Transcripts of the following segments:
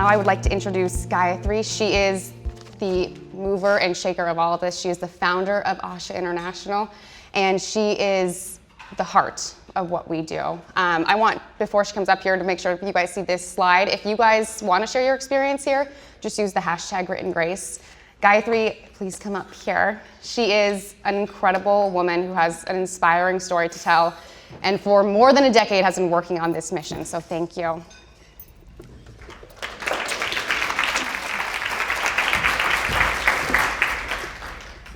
now I would like to introduce Gayathri. She is the mover and shaker of all of this. She is the founder of Asha International, and she is the heart of what we do. I want, before she comes up here, to make sure you guys see this slide. If you guys want to share your experience here, just use the hashtag Written Grace. Gayathri, please come up here. She is an incredible woman who has an inspiring story to tell, and for more than a decade has been working on this mission, so thank you.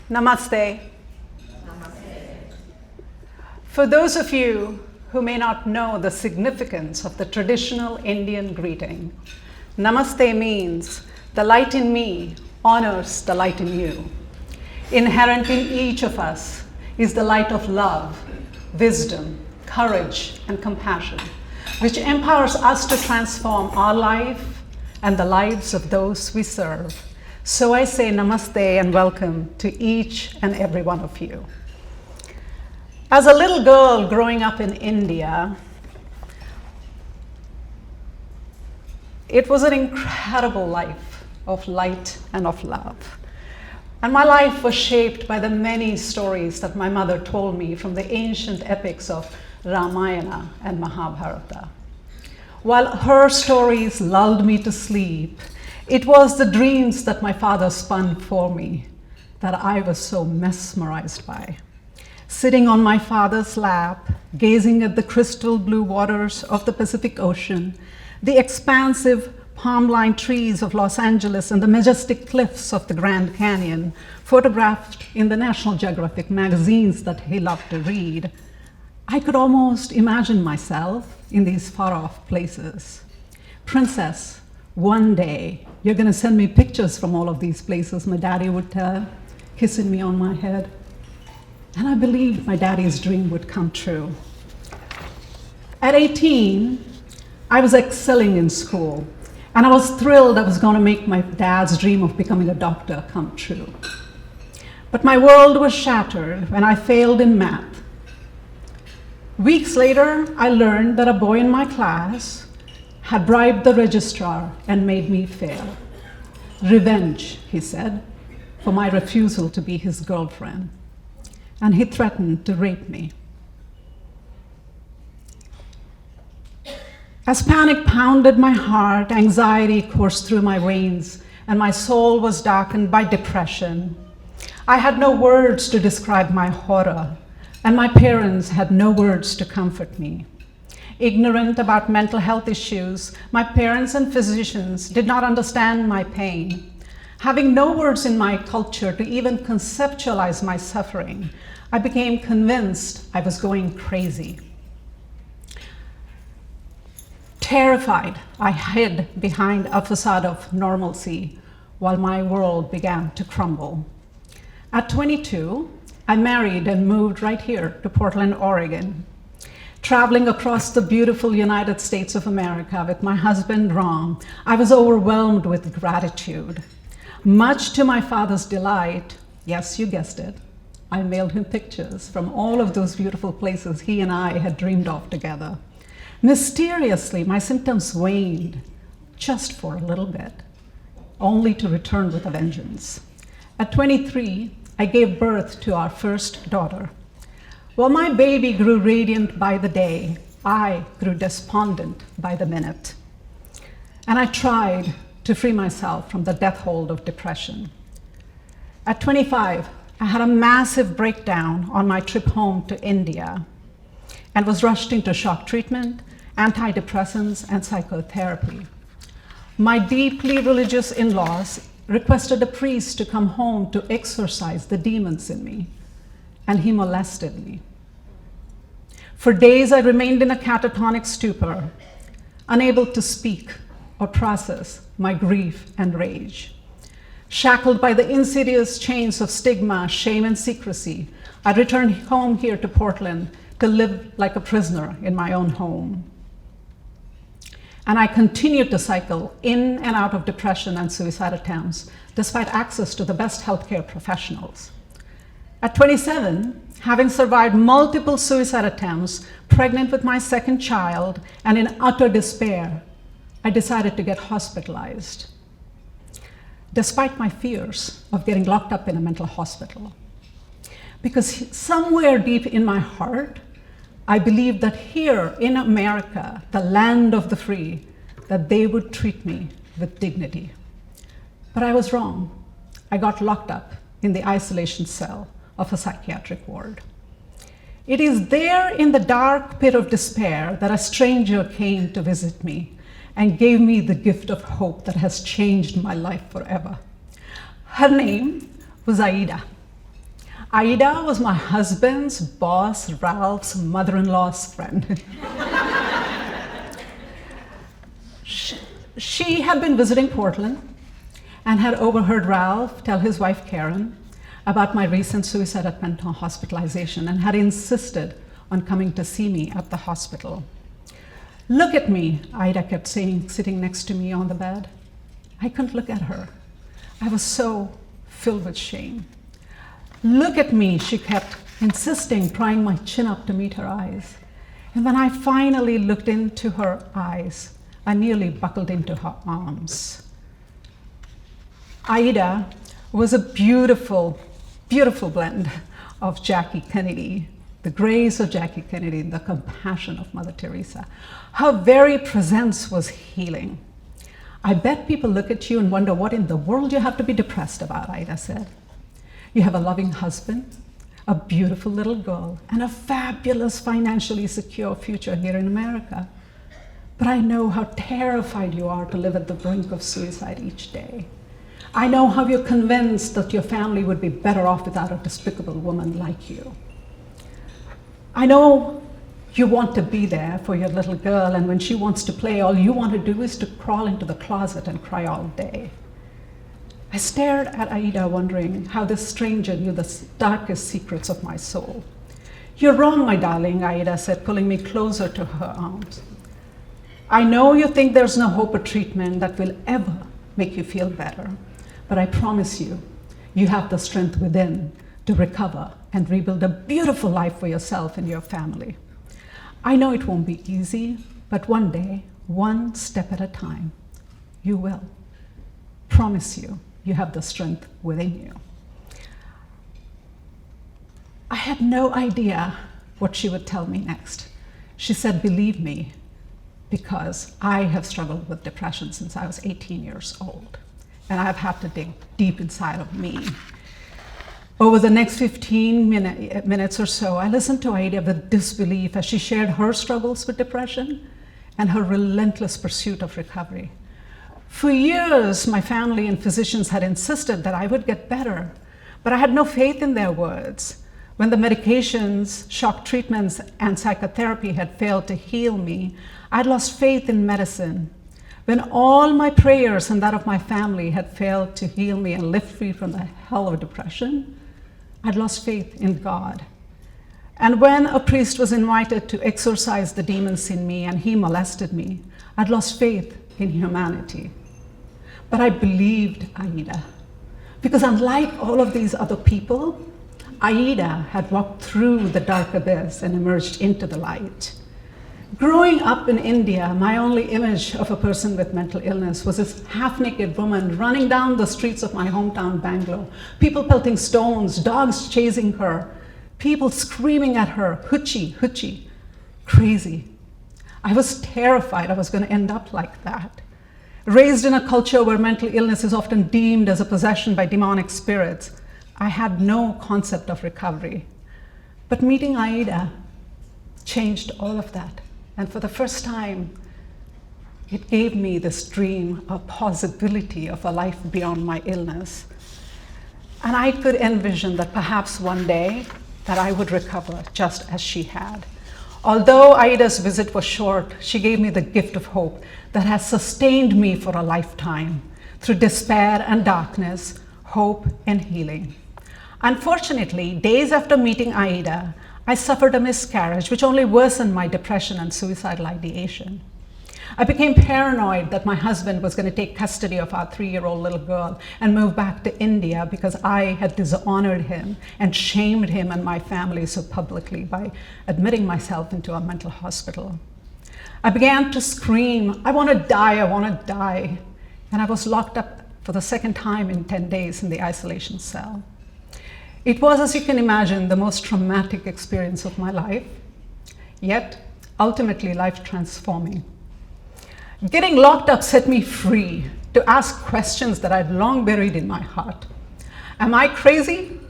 Namaste. For those of you who may not know the significance of the traditional Indian greeting, Namaste means the light in me honors the light in you. Inherent in each of us is the light of love, wisdom, courage, and compassion, which empowers us to transform our life and the lives of those we serve. So I say namaste and welcome to each and every one of you. As a little girl growing up in India, it was an incredible life of light and of love. And my life was shaped by the many stories that my mother told me from the ancient epics of Ramayana and Mahabharata. While her stories lulled me to sleep, it was the dreams that my father spun for me that I was so mesmerized by. Sitting on my father's lap, gazing at the crystal blue waters of the Pacific Ocean, the expansive palm-lined trees of Los Angeles and the majestic cliffs of the Grand Canyon, photographed in the National Geographic magazines that he loved to read, I could almost imagine myself in these far-off places. Princess, one day you're going to send me pictures from all of these places, my daddy would tell, kissing me on my head. And I believed my daddy's dream would come true. At 18, I was excelling in school, and I was thrilled I was going to make my dad's dream of becoming a doctor come true. But my world was shattered when I failed in math. Weeks later, I learned that a boy in my class had bribed the registrar and made me fail. Revenge, he said, for my refusal to be his girlfriend. And he threatened to rape me. As panic pounded my heart, anxiety coursed through my veins, and my soul was darkened by depression, I had no words to describe my horror, and my parents had no words to comfort me. Ignorant about mental health issues, my parents and physicians did not understand my pain. Having no words in my culture to even conceptualize my suffering, I became convinced I was going crazy. Terrified, I hid behind a facade of normalcy while my world began to crumble. At 22, I married and moved right here to Portland, Oregon. Traveling across the beautiful United States of America with my husband, Ram, I was overwhelmed with gratitude. Much to my father's delight, yes, you guessed it, I mailed him pictures from all of those beautiful places he and I had dreamed of together. Mysteriously, my symptoms waned, just for a little bit, only to return with a vengeance. At 23, I gave birth to our first daughter. While my baby grew radiant by the day, I grew despondent by the minute. And I tried to free myself from the death hold of depression. At 25, I had a massive breakdown on my trip home to India and was rushed into shock treatment, antidepressants, and psychotherapy. My deeply religious in-laws requested a priest to come home to exorcise the demons in me, and he molested me. For days, I remained in a catatonic stupor, unable to speak or process my grief and rage. Shackled by the insidious chains of stigma, shame, and secrecy, I returned home here to Portland to live like a prisoner in my own home. And I continued to cycle in and out of depression and suicide attempts, despite access to the best healthcare professionals. At 27, having survived multiple suicide attempts, pregnant with my second child, and in utter despair, I decided to get hospitalized, despite my fears of getting locked up in a mental hospital. Because somewhere deep in my heart, I believed that here in America, the land of the free, that they would treat me with dignity. But I was wrong. I got locked up in the isolation cell of a psychiatric ward. It is there in the dark pit of despair that a stranger came to visit me and gave me the gift of hope that has changed my life forever. Her name was Aida. Aida was my husband's boss, Ralph's mother-in-law's friend. She had been visiting Portland and had overheard Ralph tell his wife Karen about my recent suicide attempt on hospitalization and had insisted on coming to see me at the hospital. "Look at me," Aida kept saying, sitting next to me on the bed. I couldn't look at her. I was so filled with shame. "Look at me," she kept insisting, prying my chin up to meet her eyes. And when I finally looked into her eyes, I nearly buckled into her arms. Aida was a beautiful, beautiful blend of Jackie Kennedy, the grace of Jackie Kennedy and the compassion of Mother Teresa. Her very presence was healing. "I bet people look at you and wonder what in the world you have to be depressed about," Aida said. "You have a loving husband, a beautiful little girl, and a fabulous financially secure future here in America. But I know how terrified you are to live at the brink of suicide each day. I know how you're convinced that your family would be better off without a despicable woman like you. I know you want to be there for your little girl, and when she wants to play, all you want to do is to crawl into the closet and cry all day." I stared at Aida, wondering how this stranger knew the darkest secrets of my soul. "You're wrong, my darling," Aida said, pulling me closer to her arms. "I know you think there's no hope or treatment that will ever make you feel better, but I promise you, you have the strength within to recover and rebuild a beautiful life for yourself and your family. I know it won't be easy, but one day, one step at a time, you will. Promise you, you have the strength within you." I had no idea what she would tell me next. She said, "Believe me, because I have struggled with depression since I was 18 years old, and I've had to dig deep inside of me." Over the next 15 minutes or so, I listened to Aida with disbelief as she shared her struggles with depression and her relentless pursuit of recovery. For years, my family and physicians had insisted that I would get better, but I had no faith in their words. When the medications, shock treatments, and psychotherapy had failed to heal me, I'd lost faith in medicine. When all my prayers and that of my family had failed to heal me and lift me from the hell of depression, I'd lost faith in God. And when a priest was invited to exorcise the demons in me and he molested me, I'd lost faith in humanity. But I believed Aida, because unlike all of these other people, Aida had walked through the dark abyss and emerged into the light. Growing up in India, my only image of a person with mental illness was this half-naked woman running down the streets of my hometown, Bangalore, people pelting stones, dogs chasing her, people screaming at her, "Hoochie, hoochie," crazy. I was terrified I was going to end up like that. Raised in a culture where mental illness is often deemed as a possession by demonic spirits, I had no concept of recovery. But meeting Aida changed all of that. And for the first time, it gave me this dream, a possibility of a life beyond my illness. And I could envision that perhaps one day that I would recover just as she had. Although Aida's visit was short, she gave me the gift of hope that has sustained me for a lifetime through despair and darkness, hope and healing. Unfortunately, days after meeting Aida, I suffered a miscarriage, which only worsened my depression and suicidal ideation. I became paranoid that my husband was going to take custody of our 3-year-old little girl and move back to India because I had dishonored him and shamed him and my family so publicly by admitting myself into a mental hospital. I began to scream, I want to die, I want to die. And I was locked up for the second time in 10 days in the isolation cell. It was, as you can imagine, the most traumatic experience of my life, yet ultimately life transforming. Getting locked up set me free to ask questions that I'd long buried in my heart. Am I crazy?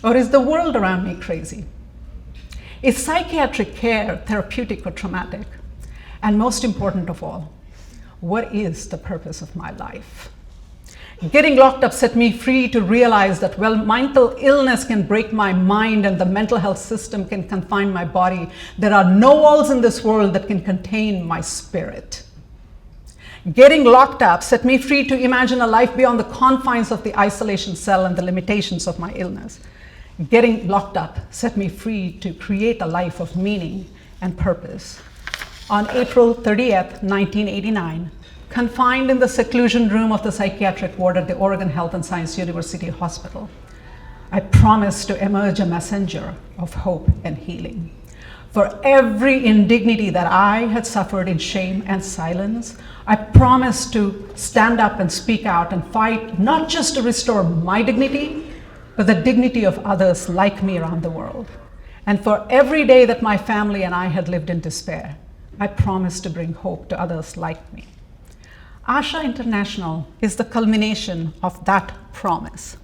Or is the world around me crazy? Is psychiatric care therapeutic or traumatic? And most important of all, what is the purpose of my life? Getting locked up set me free to realize that while mental illness can break my mind and the mental health system can confine my body, there are no walls in this world that can contain my spirit. Getting locked up set me free to imagine a life beyond the confines of the isolation cell and the limitations of my illness. Getting locked up set me free to create a life of meaning and purpose. On April 30th, 1989, confined in the seclusion room of the psychiatric ward at the Oregon Health and Science University Hospital, I promised to emerge a messenger of hope and healing. For every indignity that I had suffered in shame and silence, I promised to stand up and speak out and fight, not just to restore my dignity, but the dignity of others like me around the world. And for every day that my family and I had lived in despair, I promised to bring hope to others like me. Asha International is the culmination of that promise,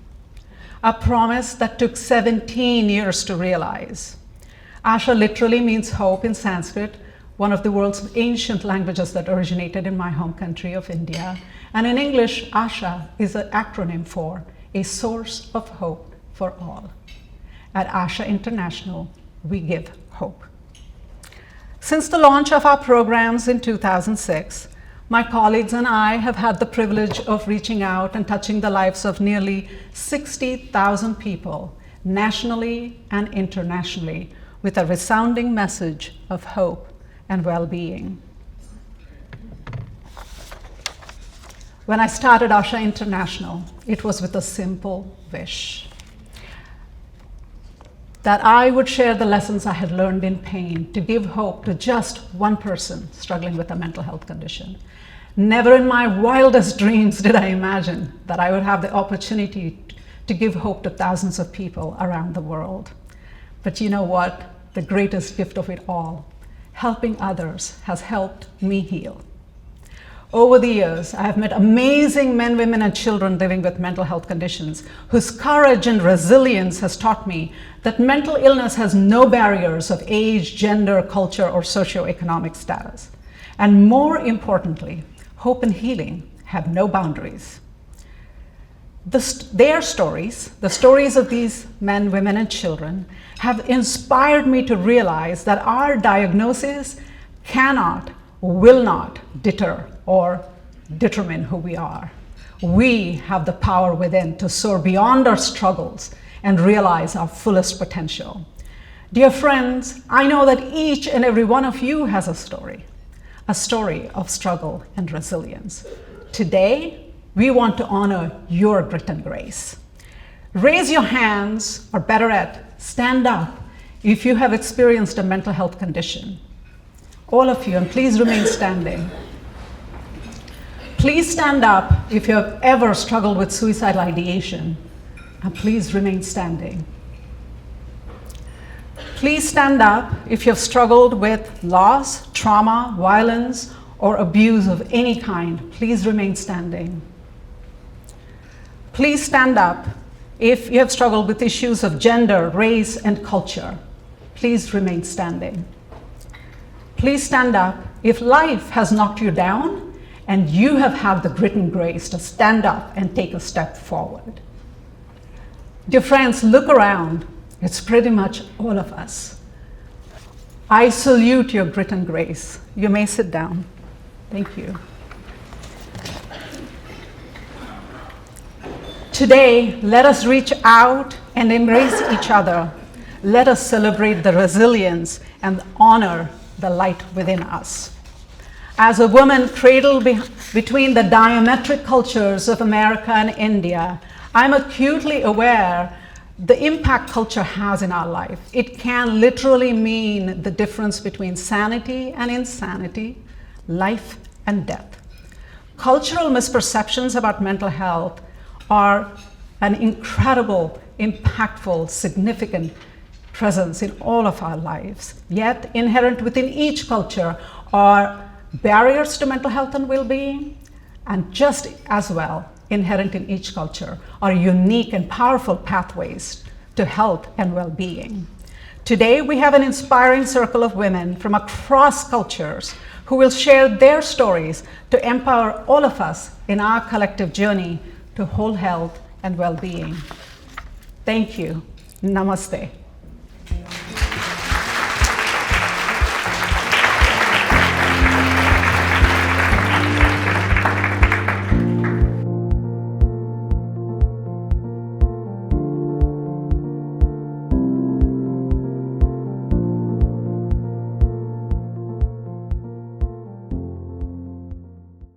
a promise that took 17 years to realize. Asha literally means hope in Sanskrit, one of the world's ancient languages that originated in my home country of India. And in English, Asha is an acronym for a source of hope for all. At Asha International, we give hope. Since the launch of our programs in 2006, my colleagues and I have had the privilege of reaching out and touching the lives of nearly 60,000 people, nationally and internationally, with a resounding message of hope and well-being. When I started Asha International, it was with a simple wish that I would share the lessons I had learned in pain to give hope to just one person struggling with a mental health condition. Never in my wildest dreams did I imagine that I would have the opportunity to give hope to thousands of people around the world. But you know what? The greatest gift of it all, helping others, has helped me heal. Over the years, I have met amazing men, women, and children living with mental health conditions whose courage and resilience has taught me that mental illness has no barriers of age, gender, culture, or socioeconomic status. And more importantly, hope and healing have no boundaries. Their stories, the stories of these men, women, and children, have inspired me to realize that our diagnosis cannot, will not deter or determine who we are. We have the power within to soar beyond our struggles and realize our fullest potential. Dear friends, I know that each and every one of you has a story of struggle and resilience. Today, we want to honor your grit and grace. Raise your hands, or better yet, stand up if you have experienced a mental health condition. All of you, and please remain standing. Please stand up if you have ever struggled with suicidal ideation, and please remain standing. Please stand up if you have struggled with loss, trauma, violence, or abuse of any kind. Please remain standing. Please stand up if you have struggled with issues of gender, race, and culture. Please remain standing. Please stand up if life has knocked you down and you have had the grit and grace to stand up and take a step forward. Dear friends, look around. It's pretty much all of us. I salute your grit and grace. You may sit down. Thank you. Today, let us reach out and embrace each other. Let us celebrate the resilience and honor the light within us. As a woman cradled between the diametric cultures of America and India, I'm acutely aware the impact culture has in our life. It can literally mean the difference between sanity and insanity, life and death. Cultural misperceptions about mental health are an incredible, impactful, significant presence in all of our lives. Yet, inherent within each culture are barriers to mental health and well-being, and just as well, inherent in each culture are unique and powerful pathways to health and well-being. Today, we have an inspiring circle of women from across cultures who will share their stories to empower all of us in our collective journey to whole health and well-being. Thank you. Namaste.